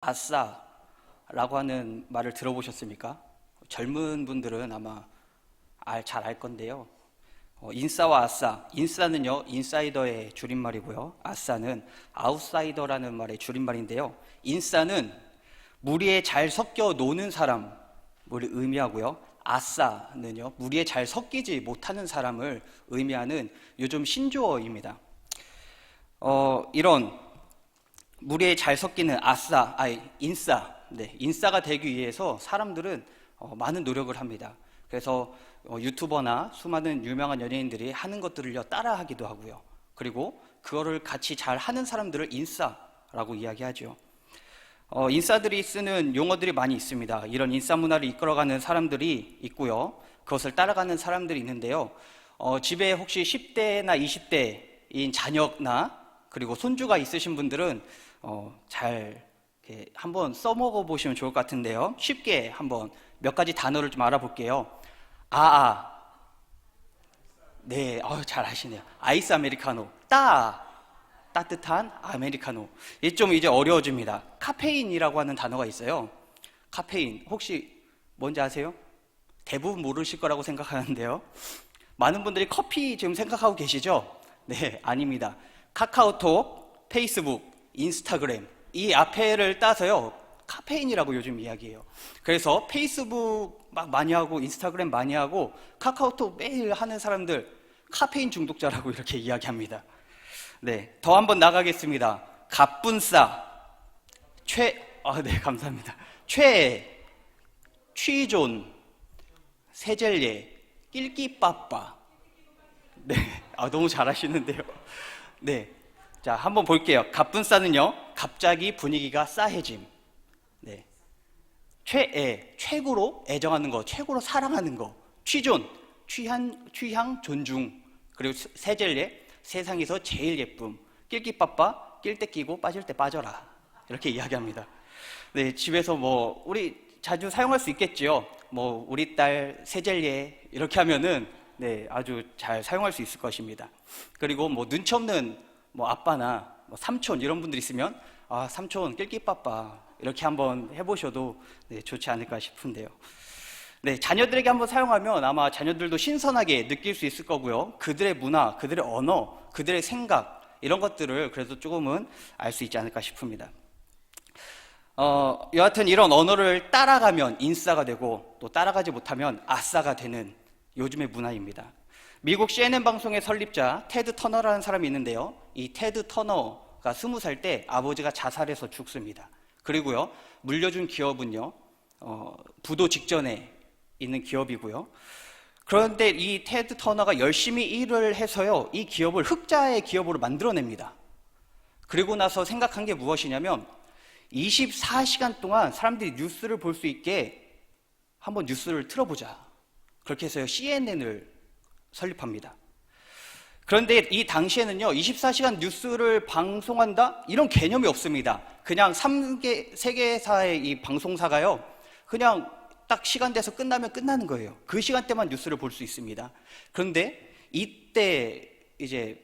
아싸라고 하는 말을 들어보셨습니까? 젊은 분들은 아마 잘 알 건데요. 인싸와 아싸. 인싸는요, 인사이더의 줄임말이고요. 아싸는 아웃사이더라는 말의 줄임말인데요. 인싸는 무리에 잘 섞여 노는 사람을 의미하고요. 아싸는요, 무리에 잘 섞이지 못하는 사람을 의미하는 요즘 신조어입니다. 이런 무리에 잘 섞이는 인싸, 인싸가 되기 위해서 사람들은 많은 노력을 합니다. 그래서 유튜버나 수많은 유명한 연예인들이 하는 것들을요 따라하기도 하고요. 그리고 그거를 같이 잘 하는 사람들을 인싸라고 이야기하죠. 인싸들이 쓰는 용어들이 많이 있습니다. 이런 인싸 문화를 이끌어가는 사람들이 있고요. 그것을 따라가는 사람들이 있는데요. 집에 혹시 10대나 20대인 자녀나 그리고 손주가 있으신 분들은 잘 이렇게 한번 써먹어 보시면 좋을 것 같은데요. 쉽게 한번 몇 가지 단어를 좀 알아볼게요. 네, 잘 아시네요. 아이스 아메리카노, 따뜻한 아메리카노. 이게 좀 이제 어려워집니다. 카페인이라고 하는 단어가 있어요. 카페인, 혹시 뭔지 아세요? 대부분 모르실 거라고 생각하는데요. 많은 분들이 커피 지금 생각하고 계시죠? 네, 아닙니다. 카카오톡, 페이스북, 인스타그램, 이 앞에를 따서요, 카페인이라고 요즘 이야기해요. 그래서 페이스북 막 많이 하고, 인스타그램 많이 하고, 카카오톡 매일 하는 사람들, 카페인 중독자라고 이렇게 이야기합니다. 네, 더 한번 나가겠습니다. 갑분싸, 네, 감사합니다. 취존, 세젤예, 낄끼빠빠. 네, 너무 잘하시는데요. 네, 자, 한번 볼게요. 갑분싸는요, 갑자기 분위기가 싸해짐. 네, 최고로 애정하는 거, 최고로 사랑하는 거. 취존, 취향 존중. 그리고 세젤예, 세상에서 제일 예쁨. 낄끼빠빠, 낄 때 끼고 빠질 때 빠져라. 이렇게 이야기합니다. 네, 집에서 우리 자주 사용할 수 있겠지요. 우리 딸 세젤예 이렇게 하면은 네, 아주 잘 사용할 수 있을 것입니다. 그리고 눈치 없는 아빠나 삼촌 이런 분들 있으면 삼촌 낄끼빠빠 이렇게 한번 해보셔도 네, 좋지 않을까 싶은데요. 네, 자녀들에게 한번 사용하면 아마 자녀들도 신선하게 느낄 수 있을 거고요. 그들의 문화, 그들의 언어, 그들의 생각 이런 것들을 그래도 조금은 알 수 있지 않을까 싶습니다. 여하튼 이런 언어를 따라가면 인싸가 되고 또 따라가지 못하면 아싸가 되는 요즘의 문화입니다. 미국 CNN 방송의 설립자 테드 터너라는 사람이 있는데요. 이 테드 터너가 20살 때 아버지가 자살해서 죽습니다. 그리고요, 물려준 기업은요, 부도 직전에 있는 기업이고요. 그런데 이 테드 터너가 열심히 일을 해서요, 이 기업을 흑자의 기업으로 만들어냅니다. 그리고 나서 생각한 게 무엇이냐면 24시간 동안 사람들이 뉴스를 볼 수 있게 한번 뉴스를 틀어보자. 그렇게 해서 CNN을 설립합니다. 그런데 이 당시에는요, 24시간 뉴스를 방송한다? 이런 개념이 없습니다. 그냥 3개사의 이 방송사가요, 그냥 딱 시간 돼서 끝나면 끝나는 거예요. 그 시간대만 뉴스를 볼 수 있습니다. 그런데 이때 이제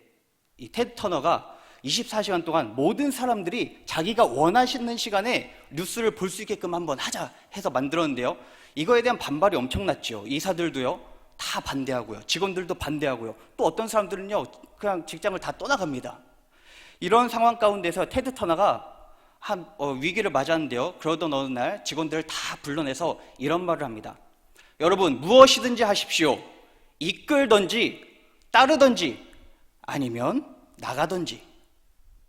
이 테드 터너가 24시간 동안 모든 사람들이 자기가 원하시는 시간에 뉴스를 볼 수 있게끔 한번 하자 해서 만들었는데요. 이거에 대한 반발이 엄청났죠. 이사들도요, 다 반대하고요. 직원들도 반대하고요. 또 어떤 사람들은요, 그냥 직장을 다 떠나갑니다. 이런 상황 가운데서 테드 터너가 위기를 맞았는데요. 그러던 어느 날 직원들을 다 불러내서 이런 말을 합니다. 여러분, 무엇이든지 하십시오. 이끌던지 따르던지 아니면 나가던지.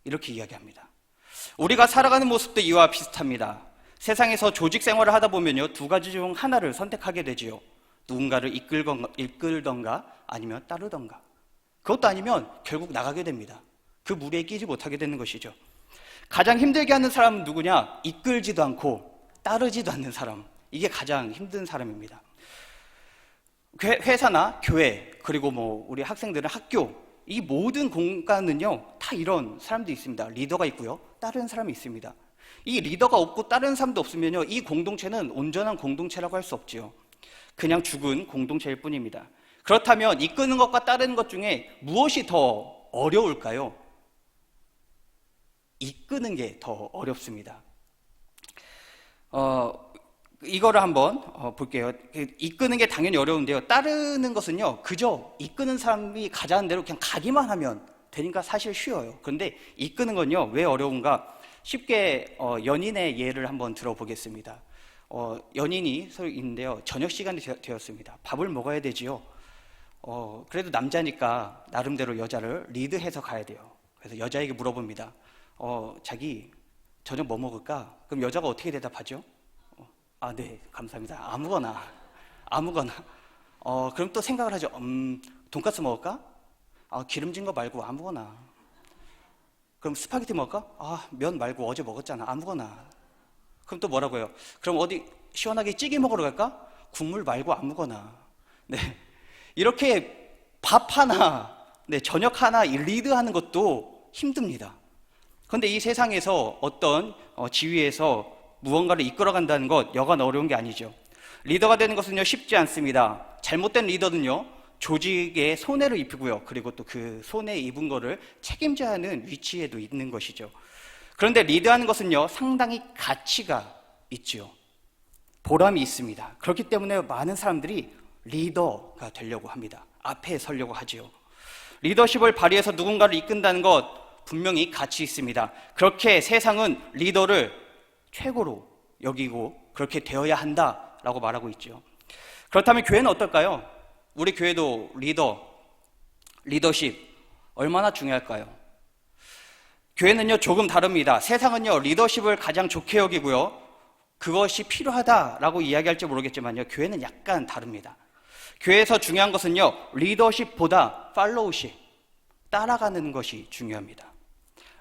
이렇게 이야기합니다. 우리가 살아가는 모습도 이와 비슷합니다. 세상에서 조직 생활을 하다 보면요, 두 가지 중 하나를 선택하게 되지요. 누군가를 이끌던가 아니면 따르던가. 그것도 아니면 결국 나가게 됩니다. 그 무리에 끼지 못하게 되는 것이죠. 가장 힘들게 하는 사람은 누구냐? 이끌지도 않고 따르지도 않는 사람. 이게 가장 힘든 사람입니다. 회사나 교회, 그리고 우리 학생들은 학교, 이 모든 공간은요, 다 이런 사람들이 있습니다. 리더가 있고요, 따르는 사람이 있습니다. 이 리더가 없고 따르는 사람도 없으면요, 이 공동체는 온전한 공동체라고 할 수 없지요. 그냥 죽은 공동체일 뿐입니다. 그렇다면 이끄는 것과 따르는 것 중에 무엇이 더 어려울까요? 이끄는 게 더 어렵습니다. 이거를 한번 볼게요. 이끄는 게 당연히 어려운데요. 따르는 것은요, 그저 이끄는 사람이 가자는 대로 그냥 가기만 하면 되니까 사실 쉬워요. 그런데 이끄는 건요, 왜 어려운가? 쉽게 연인의 예를 한번 들어보겠습니다. 연인이 서로 있는데요, 저녁 시간이 되었습니다. 밥을 먹어야 되지요. 그래도 남자니까 나름대로 여자를 리드해서 가야 돼요. 그래서 여자에게 물어봅니다. 자기 저녁 뭐 먹을까? 그럼 여자가 어떻게 대답하죠? 네, 감사합니다. 아무거나. 그럼 또 생각을 하죠. 돈가스 먹을까? 기름진 거 말고 아무거나. 그럼 스파게티 먹을까? 면 말고 어제 먹었잖아. 아무거나. 그럼 또 뭐라고 해요? 그럼 어디 시원하게 찌개 먹으러 갈까? 국물 말고 아무거나. 네. 이렇게 밥 하나, 네, 저녁 하나 리드하는 것도 힘듭니다. 그런데 이 세상에서 어떤 지위에서 무언가를 이끌어간다는 것 여간 어려운 게 아니죠. 리더가 되는 것은요, 쉽지 않습니다. 잘못된 리더는요, 조직에 손해를 입히고요, 그리고 또 그 손해 입은 거를 책임져야 하는 위치에도 있는 것이죠. 그런데 리드하는 것은요, 상당히 가치가 있죠. 보람이 있습니다. 그렇기 때문에 많은 사람들이 리더가 되려고 합니다. 앞에 서려고 하지요. 리더십을 발휘해서 누군가를 이끈다는 것 분명히 가치 있습니다. 그렇게 세상은 리더를 최고로 여기고 그렇게 되어야 한다라고 말하고 있죠. 그렇다면 교회는 어떨까요? 우리 교회도 리더십 얼마나 중요할까요? 교회는요, 조금 다릅니다. 세상은요, 리더십을 가장 좋게 여기고요, 그것이 필요하다라고 이야기할지 모르겠지만요, 교회는 약간 다릅니다. 교회에서 중요한 것은요, 리더십보다 팔로우십, 따라가는 것이 중요합니다.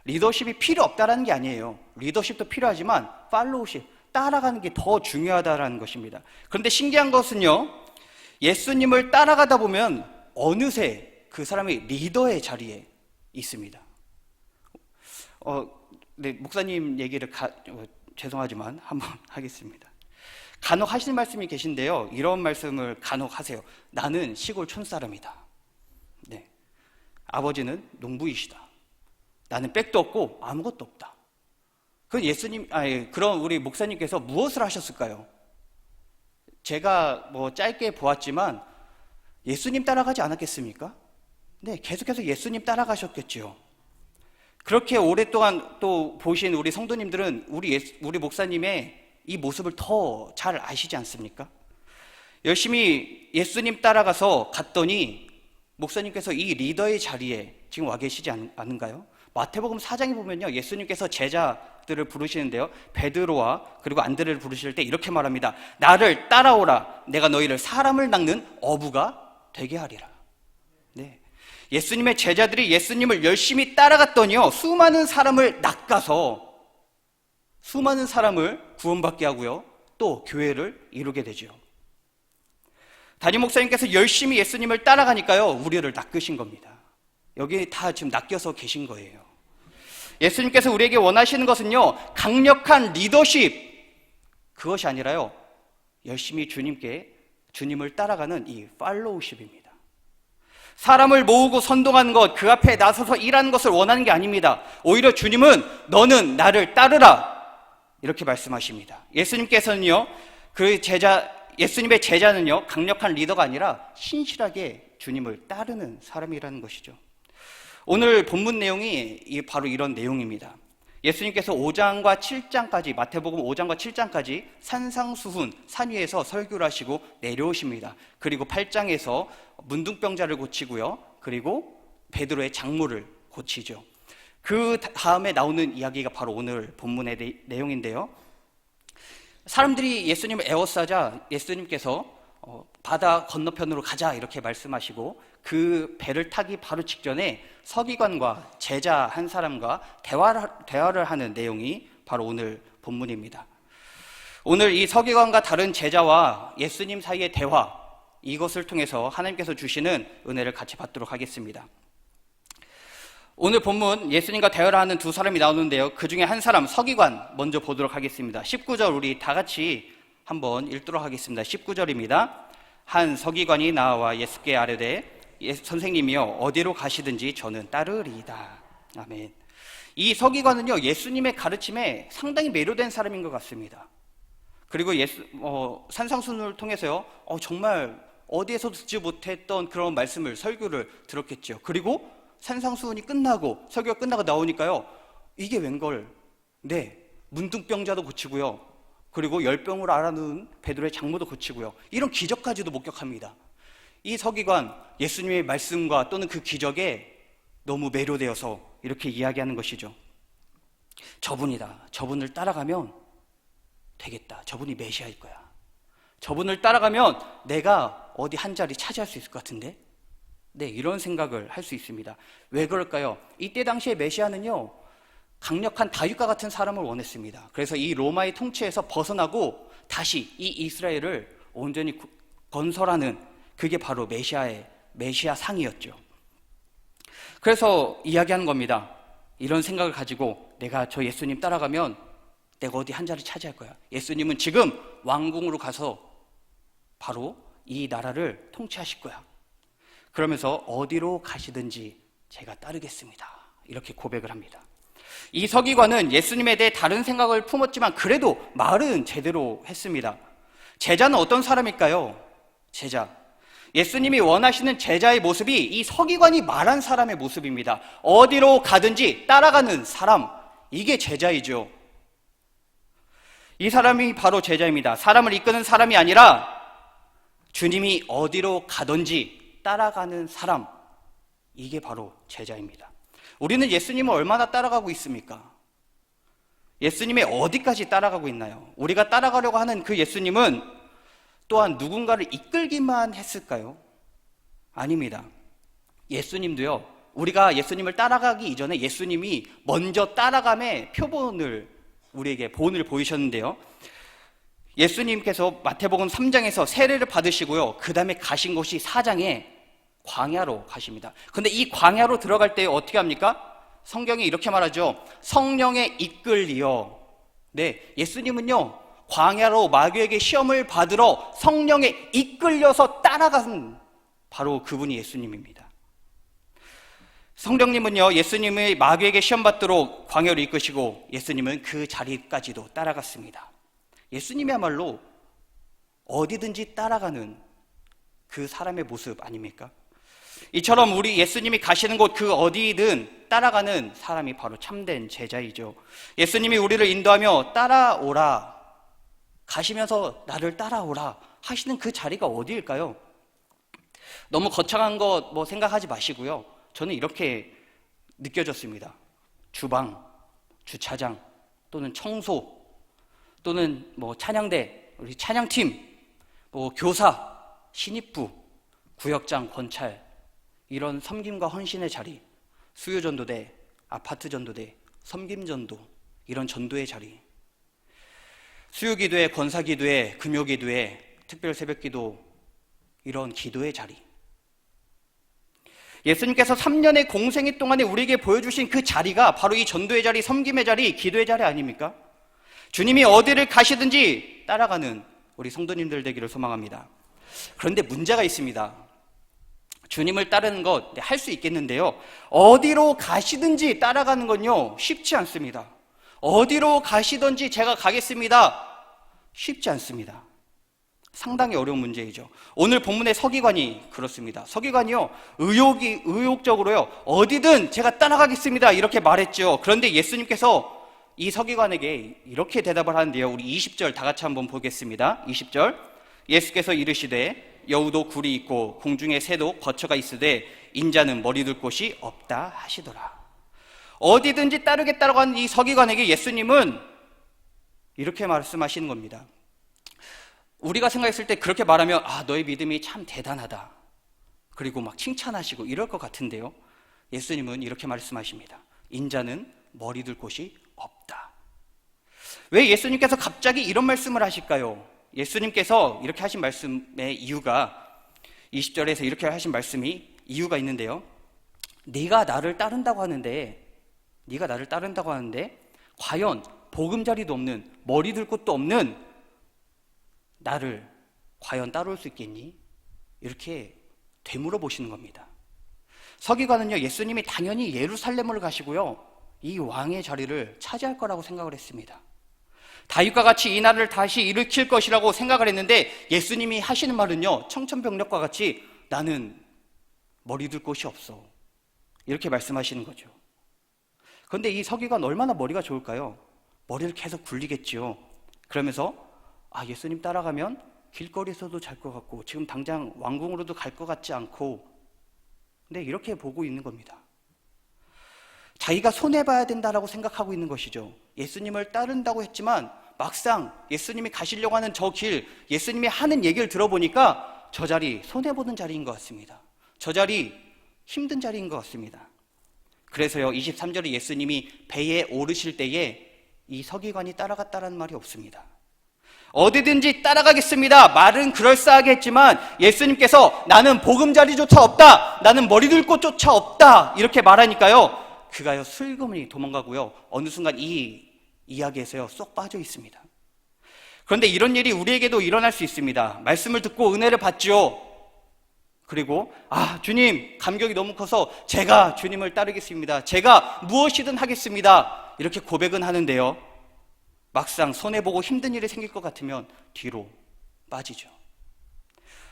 리더십이 필요 없다라는 게 아니에요. 리더십도 필요하지만 팔로우십, 따라가는 게 더 중요하다라는 것입니다. 그런데 신기한 것은요, 예수님을 따라가다 보면 어느새 그 사람이 리더의 자리에 있습니다. 네, 목사님 얘기를 죄송하지만 한번 하겠습니다. 간혹 하시는 말씀이 계신데요, 이런 말씀을 간혹 하세요. 나는 시골 촌사람이다. 네, 아버지는 농부이시다. 나는 백도 없고 아무것도 없다. 그럼 우리 목사님께서 무엇을 하셨을까요? 제가 짧게 보았지만 예수님 따라가지 않았겠습니까? 네, 계속해서 예수님 따라가셨겠지요. 그렇게 오랫동안 또 보신 우리 성도님들은 우리 목사님의 이 모습을 더 잘 아시지 않습니까? 열심히 예수님 따라가서 갔더니 목사님께서 이 리더의 자리에 지금 와 계시지 않은가요? 마태복음 4장에 보면요, 예수님께서 제자들을 부르시는데요, 베드로와 그리고 안드레를 부르실 때 이렇게 말합니다. 나를 따라오라. 내가 너희를 사람을 낚는 어부가 되게 하리라. 네, 예수님의 제자들이 예수님을 열심히 따라갔더니요, 수많은 사람을 낚아서 수많은 사람을 구원받게 하고요, 또 교회를 이루게 되죠. 담임 목사님께서 열심히 예수님을 따라가니까요, 우리를 낚으신 겁니다. 여기 다 지금 낚여서 계신 거예요. 예수님께서 우리에게 원하시는 것은요, 강력한 리더십, 그것이 아니라요, 열심히 주님을 따라가는 이 팔로우십입니다. 사람을 모으고 선동하는 것, 그 앞에 나서서 일하는 것을 원하는 게 아닙니다. 오히려 주님은 너는 나를 따르라, 이렇게 말씀하십니다. 예수님께서는요, 예수님의 제자는요, 강력한 리더가 아니라 신실하게 주님을 따르는 사람이라는 것이죠. 오늘 본문 내용이 바로 이런 내용입니다. 예수님께서 5장과 7장까지, 마태복음 5장과 7장까지 산상수훈, 산 위에서 설교를 하시고 내려오십니다. 그리고 8장에서 문둥병자를 고치고요, 그리고 베드로의 장모를 고치죠. 그 다음에 나오는 이야기가 바로 오늘 본문의 내용인데요, 사람들이 예수님을 에워싸자 예수님께서 바다 건너편으로 가자 이렇게 말씀하시고, 그 배를 타기 바로 직전에 서기관과 제자 한 사람과 대화를 하는 내용이 바로 오늘 본문입니다. 오늘 이 서기관과 다른 제자와 예수님 사이의 대화, 이것을 통해서 하나님께서 주시는 은혜를 같이 받도록 하겠습니다. 오늘 본문 예수님과 대화를 하는 두 사람이 나오는데요, 그 중에 한 사람, 서기관 먼저 보도록 하겠습니다. 19절 우리 다 같이 한번 읽도록 하겠습니다. 19절입니다. 한 서기관이 나와 예수께 아뢰되 선생님이여 어디로 가시든지 저는 따르리이다. 아멘. 이 서기관은요, 예수님의 가르침에 상당히 매료된 사람인 것 같습니다. 그리고 산상수훈을 통해서요, 정말 어디에서도 듣지 못했던 그런 말씀을, 설교를 들었겠죠. 그리고 산상수훈이 끝나고, 설교가 끝나고 나오니까요, 이게 웬걸, 네, 문둥병자도 고치고요, 그리고 열병으로 앓아누운 베드로의 장모도 고치고요, 이런 기적까지도 목격합니다. 이 서기관, 예수님의 말씀과 또는 그 기적에 너무 매료되어서 이렇게 이야기하는 것이죠. 저분이다. 저분을 따라가면 되겠다. 저분이 메시아일 거야. 저분을 따라가면 내가 어디 한 자리 차지할 수 있을 것 같은데? 네, 이런 생각을 할 수 있습니다. 왜 그럴까요? 이때 당시에 메시아는요, 강력한 다윗과 같은 사람을 원했습니다. 그래서 이 로마의 통치에서 벗어나고 다시 이 이스라엘을 온전히 건설하는, 그게 바로 메시아 상이었죠. 그래서 이야기하는 겁니다. 이런 생각을 가지고 내가 저 예수님 따라가면 내가 어디 한 자리 차지할 거야. 예수님은 지금 왕궁으로 가서 바로 이 나라를 통치하실 거야. 그러면서 어디로 가시든지 제가 따르겠습니다. 이렇게 고백을 합니다. 이 서기관은 예수님에 대해 다른 생각을 품었지만 그래도 말은 제대로 했습니다. 제자는 어떤 사람일까요? 제자. 예수님이 원하시는 제자의 모습이 이 서기관이 말한 사람의 모습입니다. 어디로 가든지 따라가는 사람, 이게 제자이죠. 이 사람이 바로 제자입니다. 사람을 이끄는 사람이 아니라 주님이 어디로 가든지 따라가는 사람, 이게 바로 제자입니다. 우리는 예수님을 얼마나 따라가고 있습니까? 예수님의 어디까지 따라가고 있나요? 우리가 따라가려고 하는 그 예수님은 또한 누군가를 이끌기만 했을까요? 아닙니다. 예수님도요, 우리가 예수님을 따라가기 이전에 예수님이 먼저 따라감의 표본을, 우리에게 본을 보이셨는데요, 예수님께서 마태복음 3장에서 세례를 받으시고요, 그 다음에 가신 곳이 4장에 광야로 가십니다. 근데 이 광야로 들어갈 때 어떻게 합니까? 성경이 이렇게 말하죠. 성령에 이끌리어. 네, 예수님은요, 광야로 마귀에게 시험을 받으러 성령에 이끌려서 따라간 바로 그분이 예수님입니다. 성령님은요, 예수님의 마귀에게 시험 받도록 광야로 이끄시고 예수님은 그 자리까지도 따라갔습니다. 예수님이야말로 어디든지 따라가는 그 사람의 모습 아닙니까? 이처럼 우리 예수님이 가시는 곳 그 어디든 따라가는 사람이 바로 참된 제자이죠. 예수님이 우리를 인도하며 따라오라, 가시면서 나를 따라오라 하시는 그 자리가 어디일까요? 너무 거창한 것 생각하지 마시고요, 저는 이렇게 느껴졌습니다. 주방, 주차장, 또는 청소, 또는 찬양대, 우리 찬양팀, 교사, 신입부, 구역장, 권찰, 이런 섬김과 헌신의 자리, 수요전도대, 아파트전도대, 섬김전도, 이런 전도의 자리, 수요기도회, 권사기도회, 금요기도회, 특별새벽기도, 이런 기도의 자리, 예수님께서 3년의 공생애 동안에 우리에게 보여주신 그 자리가 바로 이 전도의 자리, 섬김의 자리, 기도의 자리 아닙니까? 주님이 어디를 가시든지 따라가는 우리 성도님들 되기를 소망합니다. 그런데 문제가 있습니다. 주님을 따르는 것 할 수 있겠는데요, 어디로 가시든지 따라가는 건요 쉽지 않습니다. 어디로 가시든지 제가 가겠습니다, 쉽지 않습니다. 상당히 어려운 문제이죠. 오늘 본문의 서기관이 그렇습니다. 서기관이요, 의욕적으로요, 어디든 제가 따라가겠습니다 이렇게 말했죠. 그런데 예수님께서 이 서기관에게 이렇게 대답을 하는데요, 우리 20절 다 같이 한번 보겠습니다. 20절, 예수께서 이르시되 여우도 굴이 있고 공중의 새도 거처가 있으되 인자는 머리 둘 곳이 없다 하시더라. 어디든지 따르겠다고 하는 이 서기관에게 예수님은 이렇게 말씀하시는 겁니다. 우리가 생각했을 때 그렇게 말하면 너의 믿음이 참 대단하다, 그리고 막 칭찬하시고 이럴 것 같은데요, 예수님은 이렇게 말씀하십니다. 인자는 머리 둘 곳이 없다. 왜 예수님께서 갑자기 이런 말씀을 하실까요? 예수님께서 이렇게 하신 말씀의 이유가 20절에서 이렇게 하신 말씀이 이유가 있는데요, 네가 나를 따른다고 하는데 과연 보금자리도 없는, 머리 둘 곳도 없는 나를 과연 따라올 수 있겠니? 이렇게 되물어 보시는 겁니다. 서기관은요, 예수님이 당연히 예루살렘으로 가시고요, 이 왕의 자리를 차지할 거라고 생각을 했습니다. 다윗과 같이 이 나라를 다시 일으킬 것이라고 생각을 했는데 예수님이 하시는 말은요, 청천벽력과 같이 나는 머리 둘 곳이 없어, 이렇게 말씀하시는 거죠. 그런데 이 서기관 얼마나 머리가 좋을까요? 머리를 계속 굴리겠지요. 그러면서 예수님 따라가면 길거리에서도 잘 것 같고 지금 당장 왕궁으로도 갈 것 같지 않고, 근데 이렇게 보고 있는 겁니다. 자기가 손해봐야 된다라고 생각하고 있는 것이죠. 예수님을 따른다고 했지만 막상 예수님이 가시려고 하는 저 길, 예수님이 하는 얘기를 들어보니까 저 자리 손해보는 자리인 것 같습니다. 저 자리 힘든 자리인 것 같습니다. 그래서요, 23절에 예수님이 배에 오르실 때에 이 서기관이 따라갔다라는 말이 없습니다. 어디든지 따라가겠습니다. 말은 그럴싸하게 했지만 예수님께서 나는 보금자리조차 없다, 나는 머리 둘 곳조차 없다, 이렇게 말하니까요, 그가요 슬그머니 도망가고요, 어느 순간 이 이야기에서요 쏙 빠져 있습니다. 그런데 이런 일이 우리에게도 일어날 수 있습니다. 말씀을 듣고 은혜를 받죠. 그리고 주님, 감격이 너무 커서 제가 주님을 따르겠습니다, 제가 무엇이든 하겠습니다, 이렇게 고백은 하는데요, 막상 손해보고 힘든 일이 생길 것 같으면 뒤로 빠지죠.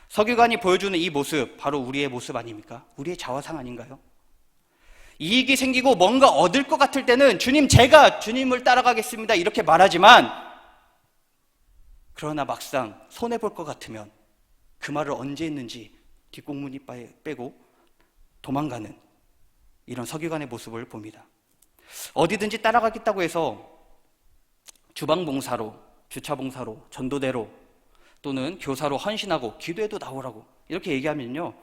서기관이 보여주는 이 모습, 바로 우리의 모습 아닙니까? 우리의 자화상 아닌가요? 이익이 생기고 뭔가 얻을 것 같을 때는 주님, 제가 주님을 따라가겠습니다, 이렇게 말하지만, 그러나 막상 손해볼 것 같으면 그 말을 언제 했는지 뒷공문이 빼고 도망가는 이런 서기관의 모습을 봅니다. 어디든지 따라가겠다고 해서 주방봉사로, 주차봉사로, 전도대로 또는 교사로 헌신하고 기도에도 나오라고 이렇게 얘기하면요,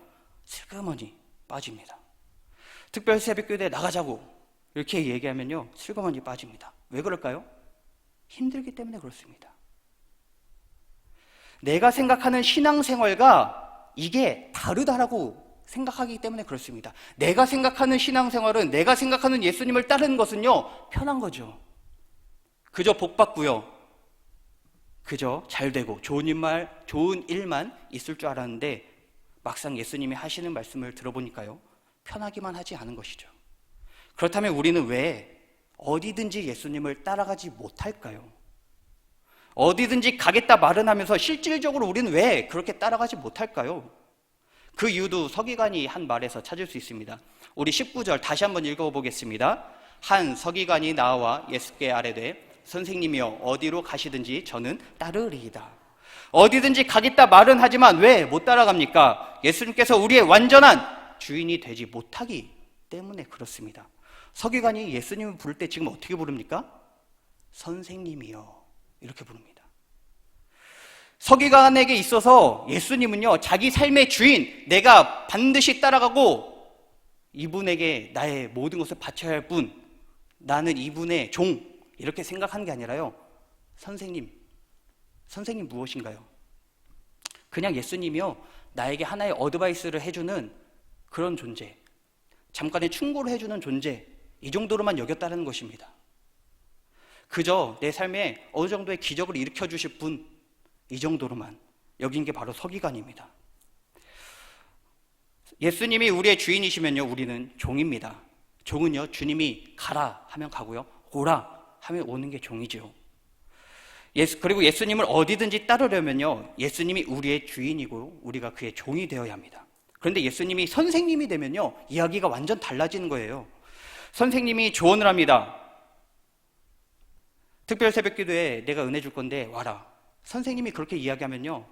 슬그머니 빠집니다. 특별 새벽기도에 나가자고 이렇게 얘기하면요, 슬그머니 빠집니다. 왜 그럴까요? 힘들기 때문에 그렇습니다. 내가 생각하는 신앙생활과 이게 다르다라고 생각하기 때문에 그렇습니다. 내가 생각하는 신앙생활은, 내가 생각하는 예수님을 따르는 것은요, 편한 거죠. 그저 복 받고요, 그저 잘 되고 좋은 일만 있을 줄 알았는데 막상 예수님이 하시는 말씀을 들어보니까요, 편하기만 하지 않은 것이죠. 그렇다면 우리는 왜 어디든지 예수님을 따라가지 못할까요? 어디든지 가겠다 말은 하면서 실질적으로 우리는 왜 그렇게 따라가지 못할까요? 그 이유도 서기관이 한 말에서 찾을 수 있습니다. 우리 19절 다시 한번 읽어보겠습니다. 한 서기관이 나와 예수께 아뢰되 선생님이여 어디로 가시든지 저는 따르리이다. 어디든지 가겠다 말은 하지만 왜 못 따라갑니까? 예수님께서 우리의 완전한 주인이 되지 못하기 때문에 그렇습니다. 서기관이 예수님을 부를 때 지금 어떻게 부릅니까? 선생님이여, 이렇게 부릅니다. 서기관에게 있어서 예수님은요, 자기 삶의 주인, 내가 반드시 따라가고 이분에게 나의 모든 것을 바쳐야 할 분, 나는 이분의 종, 이렇게 생각하는 게 아니라요, 선생님 무엇인가요? 그냥 예수님이요, 나에게 하나의 어드바이스를 해주는 그런 존재, 잠깐의 충고를 해주는 존재, 이 정도로만 여겼다는 것입니다. 그저 내 삶에 어느 정도의 기적을 일으켜 주실 분, 이 정도로만 여긴 게 바로 서기관입니다. 예수님이 우리의 주인이시면요, 우리는 종입니다. 종은요, 주님이 가라 하면 가고요, 오라 하면 오는 게 종이죠. 그리고 예수님을 어디든지 따르려면요, 예수님이 우리의 주인이고 우리가 그의 종이 되어야 합니다. 그런데 예수님이 선생님이 되면요, 이야기가 완전 달라지는 거예요. 선생님이 조언을 합니다. 특별 새벽기도에 내가 은혜 줄 건데 와라. 선생님이 그렇게 이야기하면요,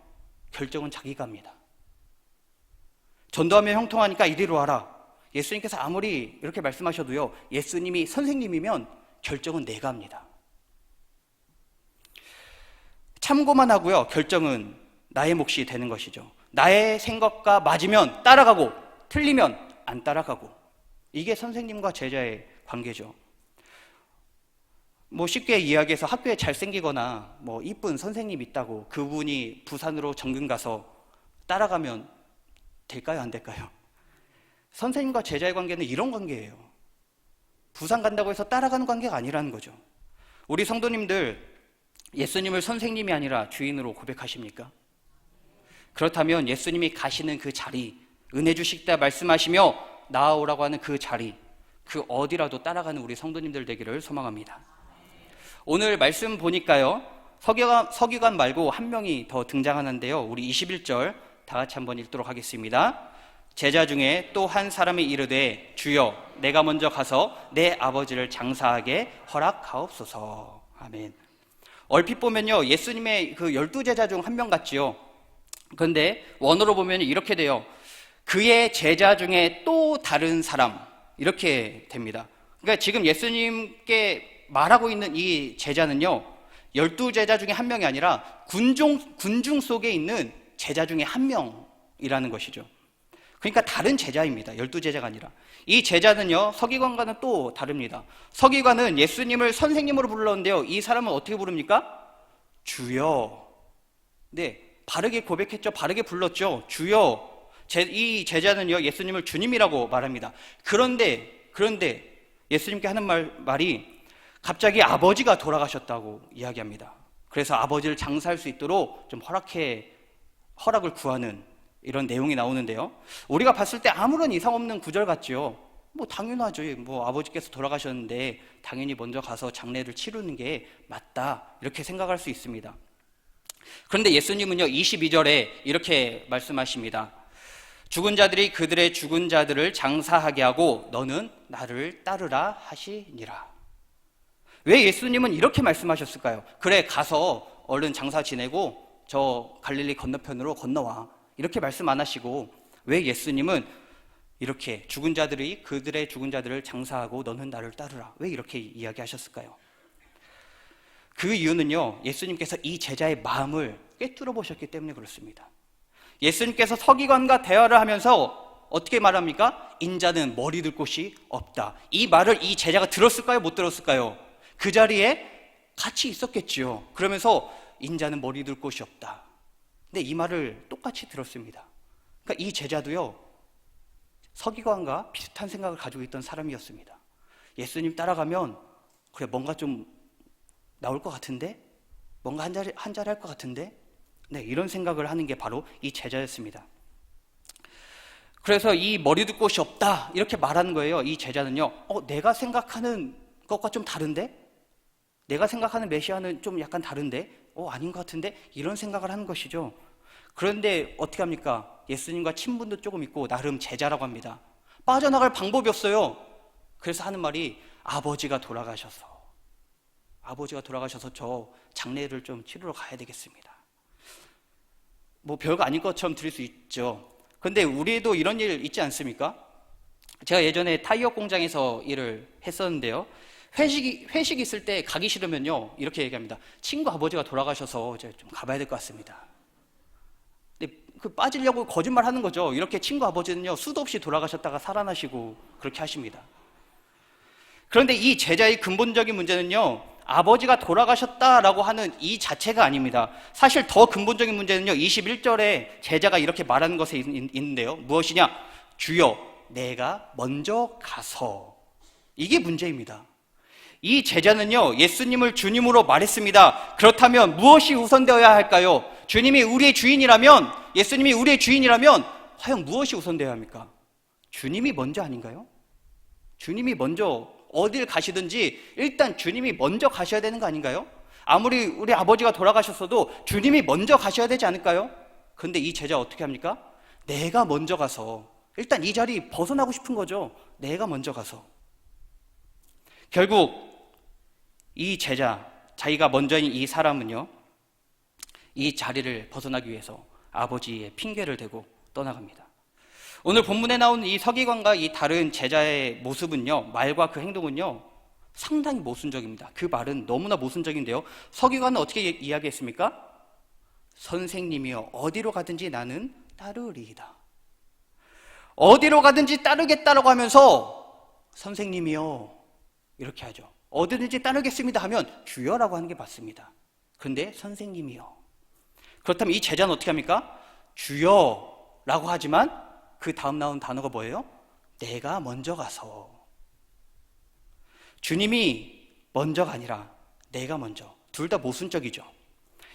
결정은 자기가 합니다. 전도하면 형통하니까 이리로 와라. 예수님께서 아무리 이렇게 말씀하셔도요, 예수님이 선생님이면 결정은 내가 합니다. 참고만 하고요, 결정은 나의 몫이 되는 것이죠. 나의 생각과 맞으면 따라가고 틀리면 안 따라가고, 이게 선생님과 제자의 관계죠. 쉽게 이야기해서 학교에 잘생기거나 이쁜 선생님 있다고 그분이 부산으로 정근 가서 따라가면 될까요, 안 될까요? 선생님과 제자의 관계는 이런 관계예요. 부산 간다고 해서 따라가는 관계가 아니라는 거죠. 우리 성도님들, 예수님을 선생님이 아니라 주인으로 고백하십니까? 그렇다면 예수님이 가시는 그 자리, 은혜 주시겠다 말씀하시며 나아오라고 하는 그 자리, 그 어디라도 따라가는 우리 성도님들 되기를 소망합니다. 오늘 말씀 보니까요, 서기관 말고 한 명이 더 등장하는데요. 우리 21절 다 같이 한번 읽도록 하겠습니다. 제자 중에 또 한 사람이 이르되 주여 내가 먼저 가서 내 아버지를 장사하게 허락하옵소서. 아멘. 얼핏 보면요, 예수님의 그 12제자 중 한 명 같지요. 그런데 원어로 보면 이렇게 돼요. 그의 제자 중에 또 다른 사람, 이렇게 됩니다. 그러니까 지금 예수님께 말하고 있는 이 제자는요, 12제자 중에 한 명이 아니라 군중 속에 있는 제자 중에 한 명이라는 것이죠. 그러니까 다른 제자입니다. 12제자가 아니라. 이 제자는요, 서기관과는 또 다릅니다. 서기관은 예수님을 선생님으로 불렀는데요, 이 사람은 어떻게 부릅니까? 주여. 네, 바르게 고백했죠. 바르게 불렀죠. 주여. 이 제자는요, 예수님을 주님이라고 말합니다. 그런데 예수님께 하는 말이 갑자기 아버지가 돌아가셨다고 이야기합니다. 그래서 아버지를 장사할 수 있도록 좀 허락을 구하는 이런 내용이 나오는데요. 우리가 봤을 때 아무런 이상 없는 구절 같지요. 뭐 당연하죠. 뭐 아버지께서 돌아가셨는데 당연히 먼저 가서 장례를 치르는 게 맞다, 이렇게 생각할 수 있습니다. 그런데 예수님은요, 22절에 이렇게 말씀하십니다. 죽은 자들이 그들의 죽은 자들을 장사하게 하고 너는 나를 따르라 하시니라. 왜 예수님은 이렇게 말씀하셨을까요? 그래, 가서 얼른 장사 지내고 저 갈릴리 건너편으로 건너와, 이렇게 말씀 안 하시고 왜 예수님은 이렇게 죽은 자들이 그들의 죽은 자들을 장사하고 너는 나를 따르라, 왜 이렇게 이야기하셨을까요? 그 이유는요, 예수님께서 이 제자의 마음을 꿰뚫어 보셨기 때문에 그렇습니다. 예수님께서 서기관과 대화를 하면서 어떻게 말합니까? 인자는 머리 둘 곳이 없다. 이 말을 이 제자가 들었을까요? 못 들었을까요? 그 자리에 같이 있었겠지요. 그러면서 인자는 머리 둘 곳이 없다. 근데 이 말을 똑같이 들었습니다. 그러니까 이 제자도요, 서기관과 비슷한 생각을 가지고 있던 사람이었습니다. 예수님 따라가면 그래, 뭔가 좀 나올 것 같은데? 뭔가 한 자리 할 것 같은데? 네, 이런 생각을 하는 게 바로 이 제자였습니다. 그래서 이 머리 둘 곳이 없다, 이렇게 말하는 거예요. 이 제자는요, 내가 생각하는 것과 좀 다른데? 내가 생각하는 메시아는 좀 약간 다른데? 아닌 것 같은데? 이런 생각을 하는 것이죠. 그런데 어떻게 합니까? 예수님과 친분도 조금 있고 나름 제자라고 합니다. 빠져나갈 방법이 없어요. 그래서 하는 말이 아버지가 돌아가셔서 저 장례를 좀 치르러 가야 되겠습니다. 뭐 별거 아닌 것처럼 들릴 수 있죠. 그런데 우리도 이런 일 있지 않습니까? 제가 예전에 타이어 공장에서 일을 했었는데요, 회식 있을 때 가기 싫으면요, 이렇게 얘기합니다. 친구 아버지가 돌아가셔서 이제 좀 가봐야 될 것 같습니다. 근데 그 빠지려고 거짓말 하는 거죠. 이렇게 친구 아버지는요, 수도 없이 돌아가셨다가 살아나시고 그렇게 하십니다. 그런데 이 제자의 근본적인 문제는요, 아버지가 돌아가셨다라고 하는 이 자체가 아닙니다. 사실 더 근본적인 문제는요, 21절에 제자가 이렇게 말하는 것에 있는데요. 무엇이냐? 주여, 내가 먼저 가서. 이게 문제입니다. 이 제자는요, 예수님을 주님으로 말했습니다. 그렇다면 무엇이 우선되어야 할까요? 주님이 우리의 주인이라면, 예수님이 우리의 주인이라면 과연 무엇이 우선되어야 합니까? 주님이 먼저 아닌가요? 주님이 먼저 어딜 가시든지 일단 주님이 먼저 가셔야 되는 거 아닌가요? 아무리 우리 아버지가 돌아가셨어도 주님이 먼저 가셔야 되지 않을까요? 그런데 이 제자 어떻게 합니까? 내가 먼저 가서, 일단 이 자리 벗어나고 싶은 거죠. 내가 먼저 가서. 결국 이 제자, 자기가 먼저인 이 사람은요, 이 자리를 벗어나기 위해서 아버지의 핑계를 대고 떠나갑니다. 오늘 본문에 나오는 이 서기관과 이 다른 제자의 모습은요, 말과 그 행동은요, 상당히 모순적입니다. 그 말은 너무나 모순적인데요, 서기관은 어떻게 이야기했습니까? 선생님이여, 어디로 가든지 나는 따르리이다. 어디로 가든지 따르겠다라고 하면서 선생님이여 이렇게 하죠. 어디든지 따르겠습니다 하면 주여라고 하는 게 맞습니다. 그런데 선생님이요. 그렇다면 이 제자는 어떻게 합니까? 주여라고 하지만 그 다음 나온 단어가 뭐예요? 내가 먼저 가서. 주님이 먼저가 아니라 내가 먼저. 둘 다 모순적이죠.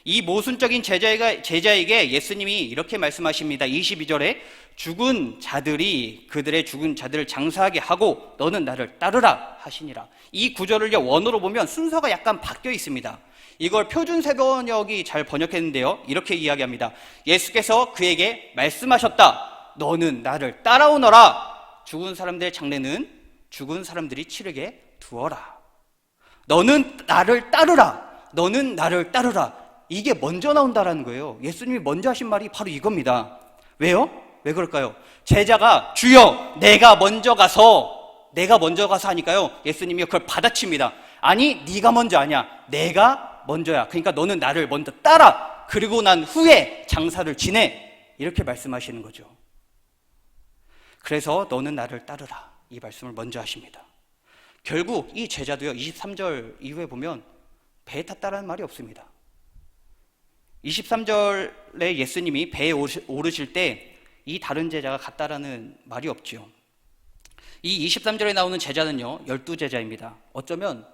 이 모순적인 제자에게 예수님이 이렇게 말씀하십니다. 22절에 죽은 자들이 그들의 죽은 자들을 장사하게 하고 너는 나를 따르라 하시니라. 이 구절을요, 원어로 보면 순서가 약간 바뀌어 있습니다. 이걸 표준세번역이 잘 번역했는데요, 이렇게 이야기합니다. 예수께서 그에게 말씀하셨다. 너는 나를 따라오너라. 죽은 사람들의 장례는 죽은 사람들이 치르게 두어라. 너는 나를 따르라. 너는 나를 따르라. 이게 먼저 나온다라는 거예요. 예수님이 먼저 하신 말이 바로 이겁니다. 왜요? 왜 그럴까요? 제자가 주여 내가 먼저 가서 하니까요, 예수님이 그걸 받아칩니다. 아니 네가 먼저 아니야, 내가 먼저야. 그러니까 너는 나를 먼저 따라. 그리고 난 후에 장사를 지내. 이렇게 말씀하시는 거죠. 그래서 너는 나를 따르라, 이 말씀을 먼저 하십니다. 결국 이 제자도요, 23절 이후에 보면 배에 탔다라는 말이 없습니다. 23절에 예수님이 배에 오르실 때 이 다른 제자가 갔다라는 말이 없죠. 이 23절에 나오는 제자는요, 12제자입니다. 어쩌면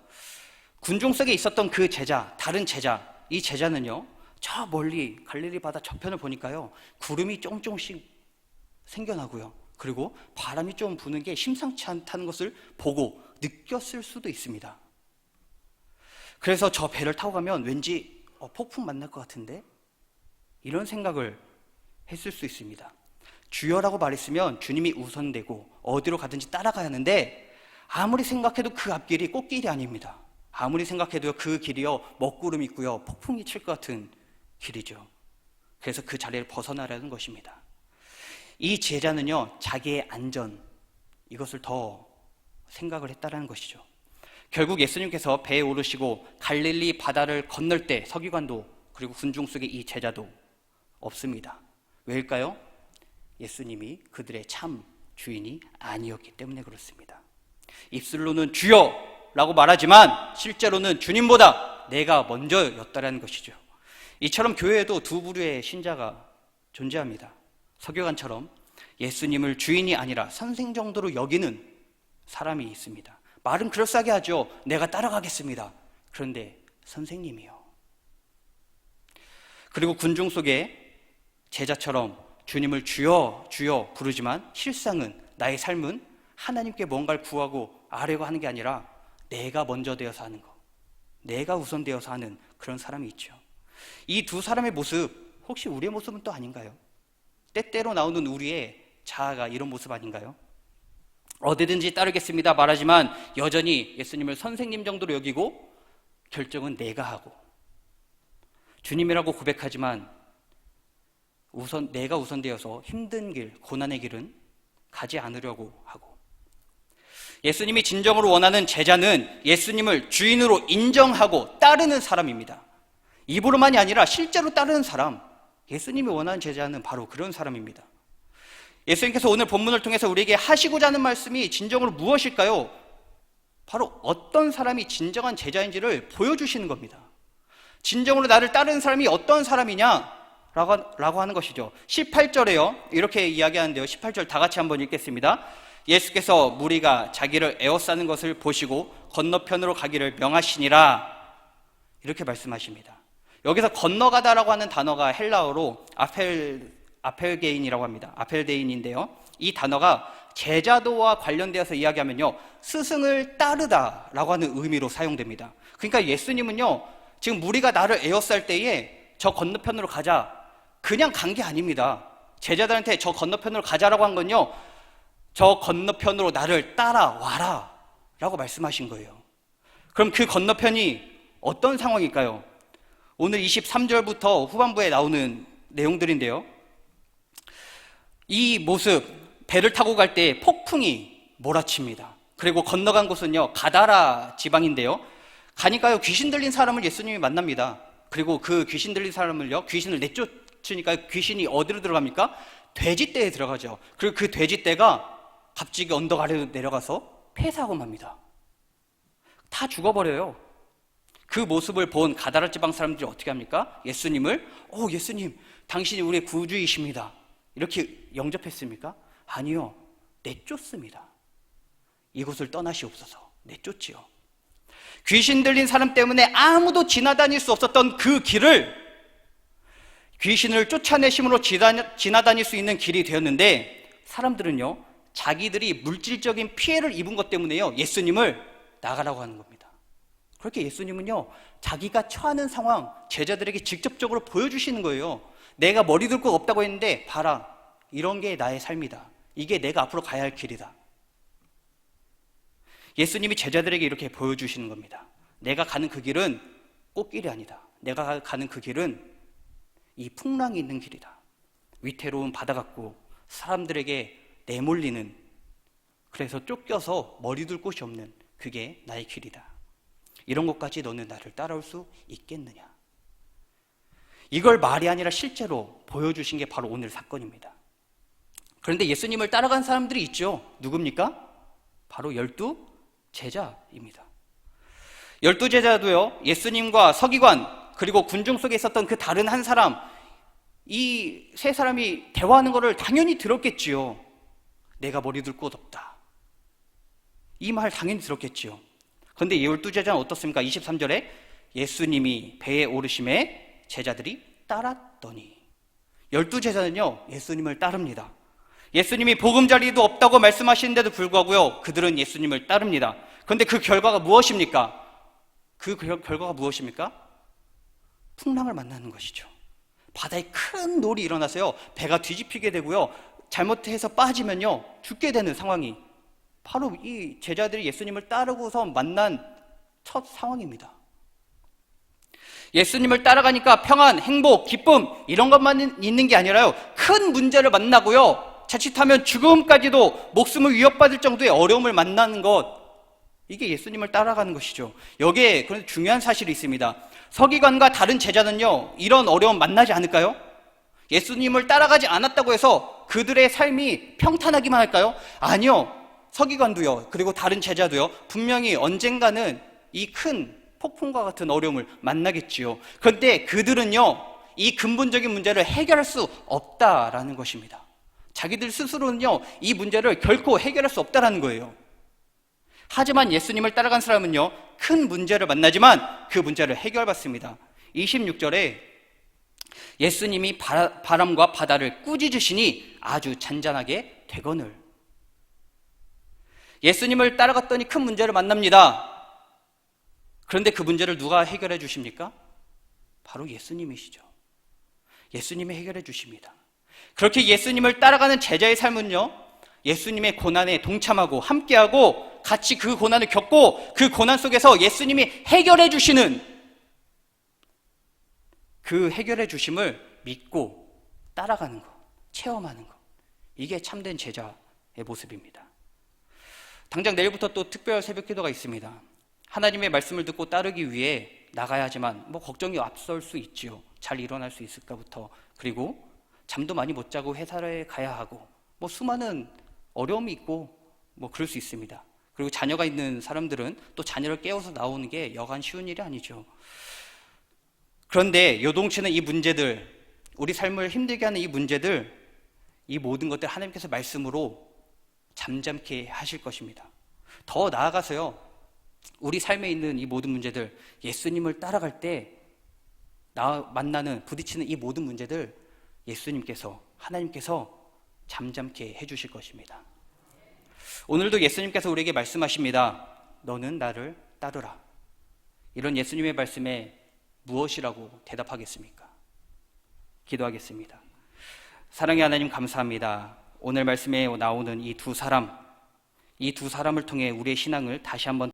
군중 속에 있었던 그 제자, 다른 제자, 이 제자는요, 저 멀리 갈릴리 바다 저편을 보니까요, 구름이 조금씩 생겨나고요, 그리고 바람이 좀 부는 게 심상치 않다는 것을 보고 느꼈을 수도 있습니다. 그래서 저 배를 타고 가면 왠지 폭풍 만날 것 같은데, 이런 생각을 했을 수 있습니다. 주여라고 말했으면 주님이 우선되고 어디로 가든지 따라가야 하는데, 아무리 생각해도 그 앞길이 꽃길이 아닙니다. 아무리 생각해도 그 길이요, 먹구름 있고요, 폭풍이 칠 것 같은 길이죠. 그래서 그 자리를 벗어나라는 것입니다. 이 제자는요, 자기의 안전, 이것을 더 생각을 했다라는 것이죠. 결국 예수님께서 배에 오르시고 갈릴리 바다를 건널 때 서기관도 그리고 군중 속에 이 제자도 없습니다. 왜일까요? 예수님이 그들의 참 주인이 아니었기 때문에 그렇습니다. 입술로는 주여 라고 말하지만 실제로는 주님보다 내가 먼저였다라는 것이죠. 이처럼 교회에도 두 부류의 신자가 존재합니다. 서기관처럼 예수님을 주인이 아니라 선생 정도로 여기는 사람이 있습니다. 말은 그럴싸하게 하죠. 내가 따라가겠습니다. 그런데 선생님이요. 그리고 군중 속에 제자처럼 주님을 주여 주여 부르지만 실상은, 나의 삶은 하나님께 뭔가를 구하고 아뢰고 하는 게 아니라 내가 먼저 되어서 하는 거, 내가 우선되어서 하는 그런 사람이 있죠. 이 두 사람의 모습, 혹시 우리의 모습은 또 아닌가요? 때때로 나오는 우리의 자아가 이런 모습 아닌가요? 어디든지 따르겠습니다 말하지만 여전히 예수님을 선생님 정도로 여기고 결정은 내가 하고, 주님이라고 고백하지만 내가 우선되어서 힘든 길, 고난의 길은 가지 않으려고 하고, 예수님이 진정으로 원하는 제자는 예수님을 주인으로 인정하고 따르는 사람입니다. 입으로만이 아니라 실제로 따르는 사람, 예수님이 원하는 제자는 바로 그런 사람입니다. 예수님께서 오늘 본문을 통해서 우리에게 하시고자 하는 말씀이 진정으로 무엇일까요? 바로 어떤 사람이 진정한 제자인지를 보여주시는 겁니다. 진정으로 나를 따르는 사람이 어떤 사람이냐? 라고 하는 것이죠. 18절에요, 이렇게 이야기하는데요, 18절 다 같이 한번 읽겠습니다. 예수께서 무리가 자기를 에워싸는 것을 보시고 건너편으로 가기를 명하시니라, 이렇게 말씀하십니다. 여기서 건너가다라고 하는 단어가 헬라어로 아펠게인이라고 합니다. 아펠데인인데요, 이 단어가 제자도와 관련되어서 이야기하면요, 스승을 따르다라고 하는 의미로 사용됩니다. 그러니까 예수님은요, 지금 무리가 나를 에워쌀 때에 저 건너편으로 가자, 그냥 간 게 아닙니다. 제자들한테 저 건너편으로 가자라고 한 건요, 저 건너편으로 나를 따라와라 라고 말씀하신 거예요. 그럼 그 건너편이 어떤 상황일까요? 오늘 23절부터 후반부에 나오는 내용들인데요, 이 모습, 배를 타고 갈 때 폭풍이 몰아칩니다. 그리고 건너간 곳은요, 가다라 지방인데요, 가니까요, 귀신 들린 사람을 예수님이 만납니다. 그리고 그 귀신 들린 사람을요, 귀신을 내쫓으니까 귀신이 어디로 들어갑니까? 돼지떼에 들어가죠. 그리고 그 돼지떼가 갑자기 언덕 아래로 내려가서 폐사하고 맙니다. 다 죽어버려요. 그 모습을 본 가다라 지방 사람들이 어떻게 합니까? 예수님을 예수님, 당신이 우리의 구주이십니다, 이렇게 영접했습니까? 아니요, 내쫓습니다. 이곳을 떠나시옵소서, 내쫓지요. 귀신 들린 사람 때문에 아무도 지나다닐 수 없었던 그 길을 귀신을 쫓아내심으로 지나다닐 수 있는 길이 되었는데, 사람들은요, 자기들이 물질적인 피해를 입은 것 때문에요, 예수님을 나가라고 하는 겁니다. 그렇게 예수님은요, 자기가 처하는 상황 제자들에게 직접적으로 보여주시는 거예요. 내가 머리 둘 거 없다고 했는데 봐라, 이런 게 나의 삶이다. 이게 내가 앞으로 가야 할 길이다. 예수님이 제자들에게 이렇게 보여주시는 겁니다. 내가 가는 그 길은 꽃길이 아니다. 내가 가는 그 길은 이 풍랑이 있는 길이다. 위태로운 바다 같고 사람들에게 내몰리는, 그래서 쫓겨서 머리 둘 곳이 없는, 그게 나의 길이다. 이런 것까지 너는 나를 따라올 수 있겠느냐. 이걸 말이 아니라 실제로 보여주신 게 바로 오늘 사건입니다. 그런데 예수님을 따라간 사람들이 있죠. 누굽니까? 바로 12 제자입니다. 12 제자도요, 예수님과 서기관 그리고 군중 속에 있었던 그 다른 한 사람, 이 세 사람이 대화하는 것을 당연히 들었겠지요. 내가 머리 둘 곳 없다. 이 말 당연히 들었겠지요. 그런데 12 제자는 어떻습니까? 23절에 예수님이 배에 오르심에 제자들이 따랐더니, 12 제자는요, 예수님을 따릅니다. 예수님이 보금자리도 없다고 말씀하시는데도 불구하고요, 그들은 예수님을 따릅니다. 그런데 그 결과가 무엇입니까? 그 결과가 무엇입니까? 풍랑을 만나는 것이죠. 바다에 큰 놀이 일어나서요, 배가 뒤집히게 되고요, 잘못해서 빠지면요, 죽게 되는 상황이 바로 이 제자들이 예수님을 따르고서 만난 첫 상황입니다. 예수님을 따라가니까 평안, 행복, 기쁨 이런 것만 있는 게 아니라요, 큰 문제를 만나고요, 자칫하면 죽음까지도 목숨을 위협받을 정도의 어려움을 만나는 것, 이게 예수님을 따라가는 것이죠. 여기에 그런데 중요한 사실이 있습니다. 서기관과 다른 제자는요, 이런 어려움 만나지 않을까요? 예수님을 따라가지 않았다고 해서 그들의 삶이 평탄하기만 할까요? 아니요. 서기관도요, 그리고 다른 제자도요, 분명히 언젠가는 이 큰 폭풍과 같은 어려움을 만나겠지요. 그런데 그들은요, 이 근본적인 문제를 해결할 수 없다라는 것입니다. 자기들 스스로는요, 이 문제를 결코 해결할 수 없다라는 거예요. 하지만 예수님을 따라간 사람은요, 큰 문제를 만나지만 그 문제를 해결받습니다. 26절에 예수님이 바람과 바다를 꾸짖으시니 아주 잔잔하게 되거늘. 예수님을 따라갔더니 큰 문제를 만납니다. 그런데 그 문제를 누가 해결해 주십니까? 바로 예수님이시죠. 예수님이 해결해 주십니다. 그렇게 예수님을 따라가는 제자의 삶은요, 예수님의 고난에 동참하고 함께하고 같이 그 고난을 겪고 그 고난 속에서 예수님이 해결해 주시는, 그 해결해 주심을 믿고 따라가는 것, 체험하는 것, 이게 참된 제자의 모습입니다. 당장 내일부터 또 특별 새벽 기도가 있습니다. 하나님의 말씀을 듣고 따르기 위해 나가야 하지만 걱정이 앞설 수 있지요. 잘 일어날 수 있을까부터, 그리고 잠도 많이 못 자고 회사에 가야 하고 수많은 어려움이 있고 그럴 수 있습니다. 그리고 자녀가 있는 사람들은 또 자녀를 깨워서 나오는 게 여간 쉬운 일이 아니죠. 그런데 요동치는 이 문제들, 우리 삶을 힘들게 하는 이 문제들, 이 모든 것들 하나님께서 말씀으로 잠잠케 하실 것입니다. 더 나아가서요, 우리 삶에 있는 이 모든 문제들, 예수님을 따라갈 때 만나는, 부딪히는 이 모든 문제들 예수님께서, 하나님께서 잠잠케 해주실 것입니다. 오늘도 예수님께서 우리에게 말씀하십니다. 너는 나를 따르라. 이런 예수님의 말씀에 무엇이라고 대답하겠습니까? 기도하겠습니다. 사랑의 하나님, 감사합니다. 오늘 말씀에 나오는 이 두 사람을 통해 우리의 신앙을 다시 한번